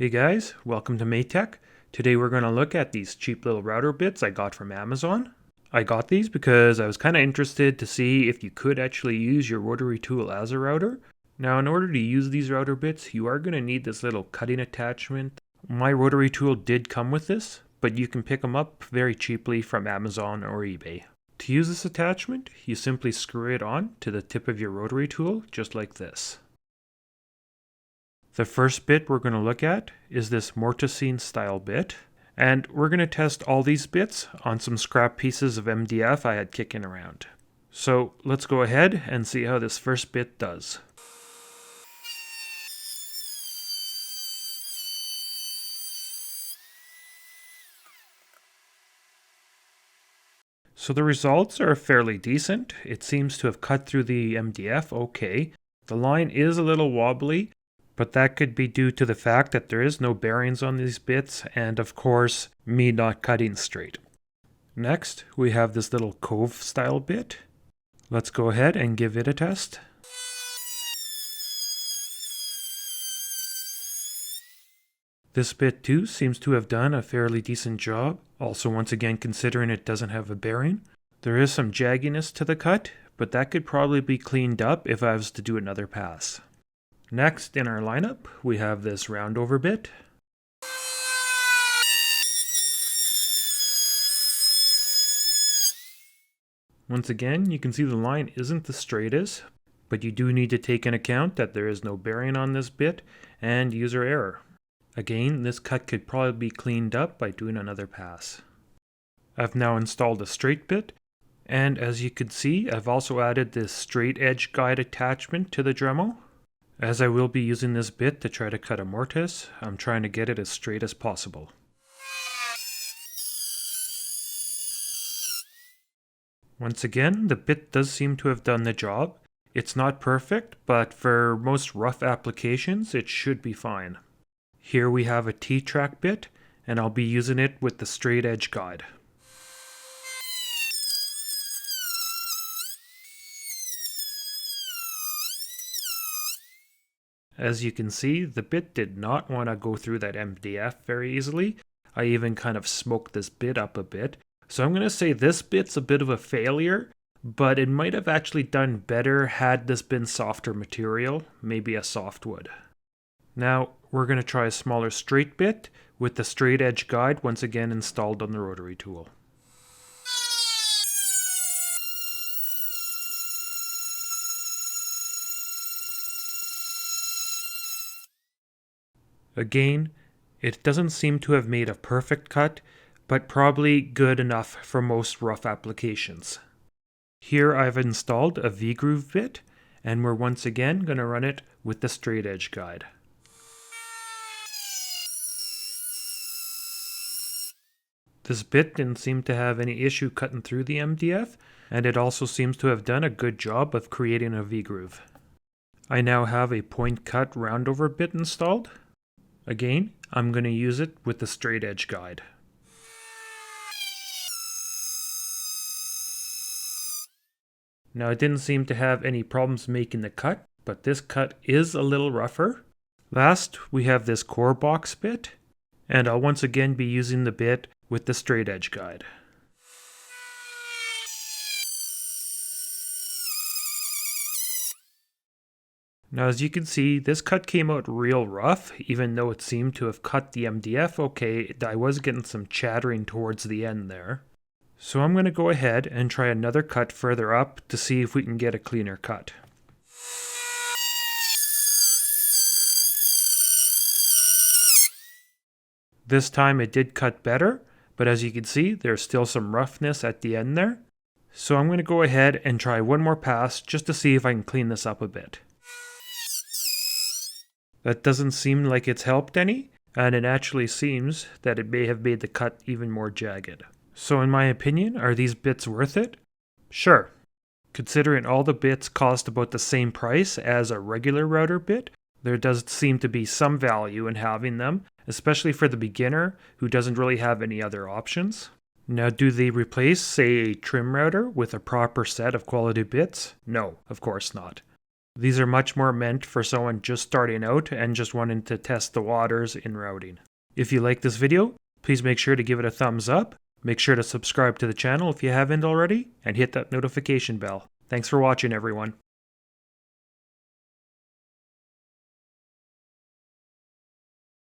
Hey guys, welcome to Maytech. Today we're going to look at these cheap little router bits I got from Amazon. I got these because I was kind of interested to see if you could actually use your rotary tool as a router. Now in order to use these router bits, you are going to need this little cutting attachment. My rotary tool did come with this, but you can pick them up very cheaply from Amazon or eBay. To use this attachment, you simply screw it on to the tip of your rotary tool, just like this. The first bit we're going to look at is this mortising style bit, and we're going to test all these bits on some scrap pieces of MDF I had kicking around. So let's go ahead and see how this first bit does. So the results are fairly decent. It seems to have cut through the MDF okay. The line is a little wobbly, but that could be due to the fact that there is no bearings on these bits and of course me not cutting straight. Next we have this little cove style bit. Let's go ahead and give it a test. This bit too seems to have done a fairly decent job. Also, once again, considering it doesn't have a bearing. There is some jagginess to the cut, but that could probably be cleaned up if I was to do another pass. Next in our lineup, we have this roundover bit. Once again, you can see the line isn't the straightest, but you do need to take into account that there is no bearing on this bit and user error. Again, this cut could probably be cleaned up by doing another pass. I've now installed a straight bit, and as you can see, I've also added this straight edge guide attachment to the Dremel. As I will be using this bit to try to cut a mortise, I'm trying to get it as straight as possible. Once again, the bit does seem to have done the job. It's not perfect, but for most rough applications, it should be fine. Here we have a T-track bit, and I'll be using it with the straight edge guide. As you can see, the bit did not want to go through that MDF very easily. I even kind of smoked this bit up a bit. So I'm going to say this bit's a bit of a failure, but it might have actually done better had this been softer material, maybe a softwood. Now we're going to try a smaller straight bit with the straight edge guide once again installed on the rotary tool. Again, it doesn't seem to have made a perfect cut, but probably good enough for most rough applications. Here I've installed a V-groove bit, and we're once again going to run it with the straight edge guide. This bit didn't seem to have any issue cutting through the MDF, and it also seems to have done a good job of creating a V-groove. I now have a point cut roundover bit installed. Again, I'm going to use it with the straight edge guide. Now it didn't seem to have any problems making the cut, but this cut is a little rougher. Last, we have this core box bit, and I'll once again be using the bit with the straight edge guide. Now as you can see, this cut came out real rough, even though it seemed to have cut the MDF okay. I was getting some chattering towards the end there. So I'm going to go ahead and try another cut further up to see if we can get a cleaner cut. This time it did cut better, but as you can see, there's still some roughness at the end there. So I'm going to go ahead and try one more pass just to see if I can clean this up a bit. That doesn't seem like it's helped any, and it actually seems that it may have made the cut even more jagged. So in my opinion, are these bits worth it? Sure. Considering all the bits cost about the same price as a regular router bit, there does seem to be some value in having them, especially for the beginner who doesn't really have any other options. Now, do they replace, say, a trim router with a proper set of quality bits? No, of course not. These are much more meant for someone just starting out and just wanting to test the waters in routing. If you like this video, please make sure to give it a thumbs up. Make sure to subscribe to the channel if you haven't already, and hit that notification bell. Thanks for watching, everyone.